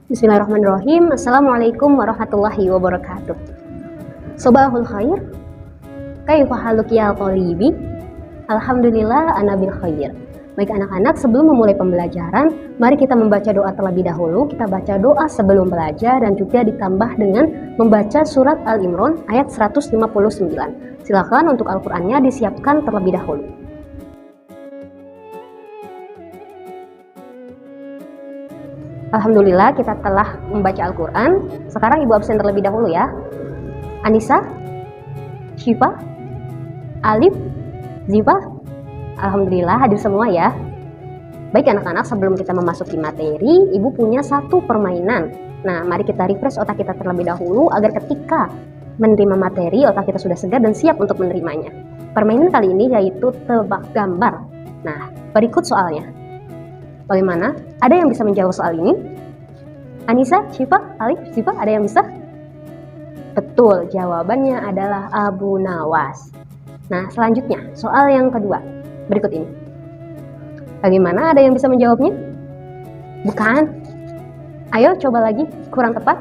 Bismillahirrahmanirrahim. Assalamualaikum warahmatullahi wabarakatuh. Sobahul khair. Kaifa haluk ya talibi? Alhamdulillah ana bil khair. Baik anak-anak, sebelum memulai pembelajaran, mari kita membaca doa terlebih dahulu. Kita baca doa sebelum belajar dan juga ditambah dengan membaca surat Al-Imran ayat 159. Silakan untuk Al-Qur'annya disiapkan terlebih dahulu. Alhamdulillah kita telah membaca Al-Quran. Sekarang ibu absen terlebih dahulu ya. Anissa, Syifa, Alif, Ziva. Alhamdulillah hadir semua ya. Baik anak-anak, sebelum kita memasuki materi, ibu punya satu permainan. Nah, mari kita refresh otak kita terlebih dahulu agar ketika menerima materi, otak kita sudah segar dan siap untuk menerimanya. Permainan kali ini yaitu tebak gambar. Nah, berikut soalnya. Bagaimana? Ada yang bisa menjawab soal ini? Anissa, Syifa, Alif, Ziva, ada yang bisa? Betul, jawabannya adalah Abu Nawas. Nah, selanjutnya, soal yang kedua. Berikut ini. Bagaimana? Ada yang bisa menjawabnya? Bukan? Ayo, coba lagi. Kurang tepat?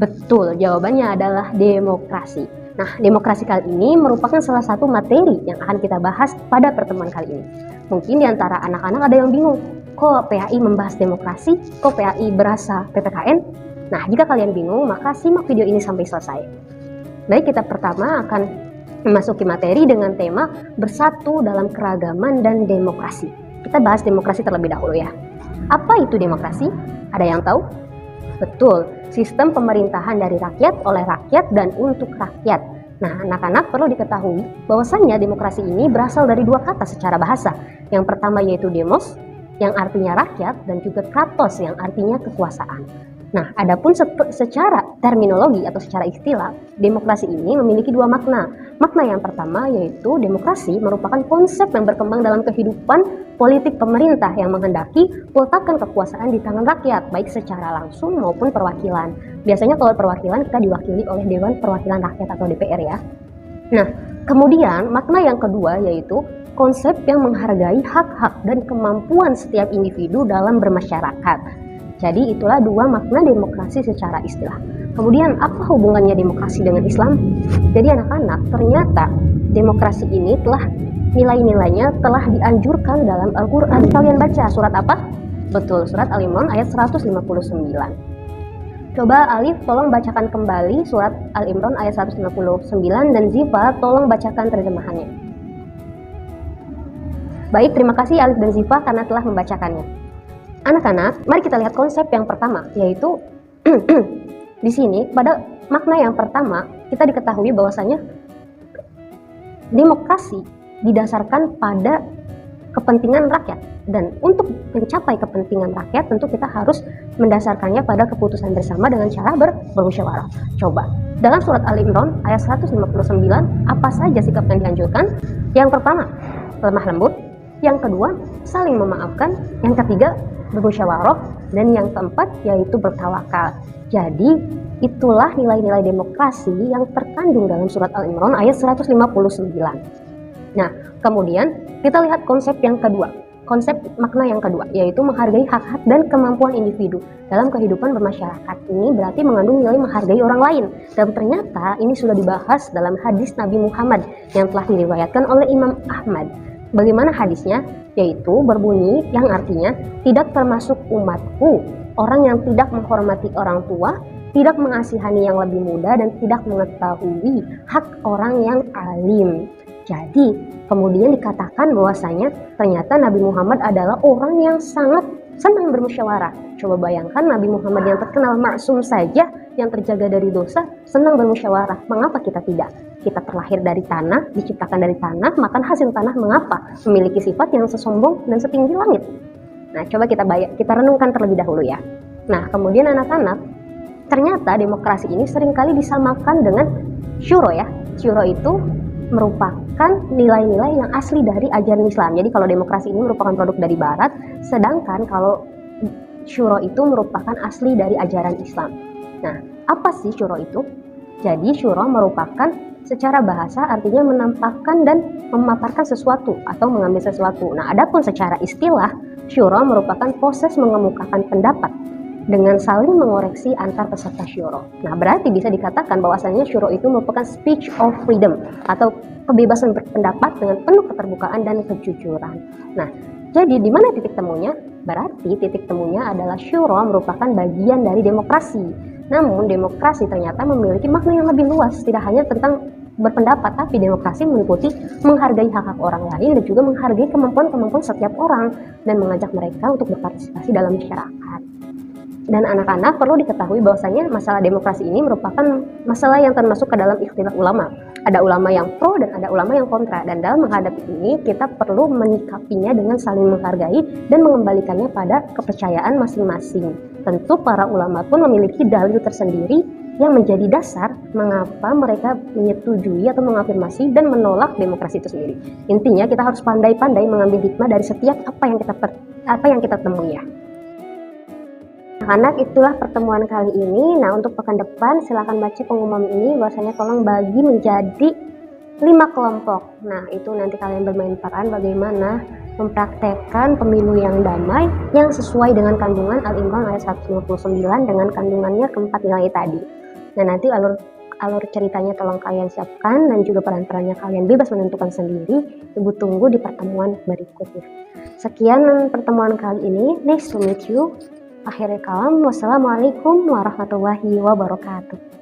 Betul, jawabannya adalah demokrasi. Nah, demokrasi kali ini merupakan salah satu materi yang akan kita bahas pada pertemuan kali ini. Mungkin di antara anak-anak ada yang bingung. Kok PAI membahas demokrasi? Kok PAI berasa PPKN? Nah, jika kalian bingung, maka simak video ini sampai selesai. Baik, kita pertama akan memasuki materi dengan tema bersatu dalam keragaman dan demokrasi. Kita bahas demokrasi terlebih dahulu ya. Apa itu demokrasi? Ada yang tahu? Betul, sistem pemerintahan dari rakyat, oleh rakyat, dan untuk rakyat. Nah, anak-anak perlu diketahui bahwasannya demokrasi ini berasal dari dua kata secara bahasa. Yang pertama yaitu demos, yang artinya rakyat, dan juga kratos yang artinya kekuasaan. Nah, adapun secara terminologi atau secara istilah, demokrasi ini memiliki dua makna. Makna yang pertama yaitu demokrasi merupakan konsep yang berkembang dalam kehidupan politik pemerintah yang menghendaki meletakkan kekuasaan di tangan rakyat, baik secara langsung maupun perwakilan. Biasanya kalau perwakilan kita diwakili oleh Dewan Perwakilan Rakyat atau DPR ya. Nah, kemudian makna yang kedua yaitu konsep yang menghargai hak-hak dan kemampuan setiap individu dalam bermasyarakat. Jadi itulah dua makna demokrasi secara istilah. Kemudian apa hubungannya demokrasi dengan Islam? Jadi anak-anak, ternyata demokrasi ini telah nilai-nilainya telah dianjurkan dalam Al-Quran. Kalian baca surat apa? Betul, surat Al-Imran ayat 159. Coba Alif tolong bacakan kembali surat Al-Imran ayat 159 dan Ziva tolong bacakan terjemahannya. Baik, terima kasih Alif dan Ziva karena telah membacakannya. Anak-anak, mari kita lihat konsep yang pertama, yaitu di sini pada makna yang pertama kita diketahui bahwasanya demokrasi didasarkan pada kepentingan rakyat, dan untuk mencapai kepentingan rakyat tentu kita harus mendasarkannya pada keputusan bersama dengan cara bermusyawarah. Coba dalam surat Al-Imran ayat 159 apa saja sikap yang dianjurkan? Yang pertama, lemah lembut. Yang kedua, saling memaafkan. Yang ketiga, bermusyawarah. Dan yang keempat, yaitu bertawakal. Jadi, itulah nilai-nilai demokrasi yang terkandung dalam surat Al-Imran ayat 159. Nah, kemudian kita lihat konsep yang kedua. Konsep makna yang kedua, yaitu menghargai hak-hak dan kemampuan individu dalam kehidupan bermasyarakat. Ini berarti mengandung nilai menghargai orang lain. Dan ternyata ini sudah dibahas dalam hadis Nabi Muhammad yang telah diriwayatkan oleh Imam Ahmad. Bagaimana hadisnya? Yaitu berbunyi yang artinya tidak termasuk umatku orang yang tidak menghormati orang tua, tidak mengasihani yang lebih muda, dan tidak mengetahui hak orang yang alim. Jadi kemudian dikatakan bahwasanya ternyata Nabi Muhammad adalah orang yang sangat senang bermusyawarah. Coba bayangkan Nabi Muhammad yang terkenal maksum saja, yang terjaga dari dosa, senang bermusyawarah. Mengapa kita tidak? Kita terlahir dari tanah, diciptakan dari tanah, makan hasil tanah, mengapa memiliki sifat yang sesombong dan setinggi langit? Nah, coba kita renungkan terlebih dahulu ya. Nah, kemudian anak-anak, ternyata demokrasi ini seringkali disamakan dengan syuro ya. Syuro itu merupakan nilai-nilai yang asli dari ajaran Islam. Jadi kalau demokrasi ini merupakan produk dari Barat, sedangkan kalau syuro itu merupakan asli dari ajaran Islam. Nah, apa sih syuro itu? Jadi syuro merupakan secara bahasa artinya menampakkan dan memaparkan sesuatu atau mengambil sesuatu. Nah, adapun secara istilah, syuro merupakan proses mengemukakan pendapat dengan saling mengoreksi antar peserta syuro. Nah, berarti bisa dikatakan bahwasanya syuro itu merupakan speech of freedom atau kebebasan berpendapat dengan penuh keterbukaan dan kejujuran. Nah, jadi di mana titik temunya? Berarti titik temunya adalah syuro merupakan bagian dari demokrasi. Namun demokrasi ternyata memiliki makna yang lebih luas, tidak hanya tentang berpendapat, tapi demokrasi meliputi menghargai hak-hak orang lain dan juga menghargai kemampuan-kemampuan setiap orang dan mengajak mereka untuk berpartisipasi dalam masyarakat. Dan anak-anak perlu diketahui bahwasanya masalah demokrasi ini merupakan masalah yang termasuk ke dalam ikhtilaf ulama. Ada ulama yang pro dan ada ulama yang kontra, dan dalam menghadapi ini kita perlu menyikapinya dengan saling menghargai dan mengembalikannya pada kepercayaan masing-masing. Tentu para ulama pun memiliki dalil tersendiri yang menjadi dasar mengapa mereka menyetujui atau mengafirmasi dan menolak demokrasi itu sendiri. Intinya kita harus pandai-pandai mengambil hikmah dari setiap apa yang kita temui ya. Anak, itulah pertemuan kali ini. Nah, untuk pekan depan silakan baca pengumuman ini, bahwasanya tolong bagi menjadi 5 kelompok. Nah, itu nanti kalian bermain peran bagaimana mempraktekkan pemilu yang damai yang sesuai dengan kandungan Al-Imran ayat 159 dengan kandungannya keempat nilai tadi. Nah, nanti alur ceritanya tolong kalian siapkan dan juga peran-perannya kalian bebas menentukan sendiri. Ibu tunggu di pertemuan berikutnya. Sekian pertemuan kali ini. Nice to meet you. Akhirul kalam. Wassalamualaikum warahmatullahi wabarakatuh.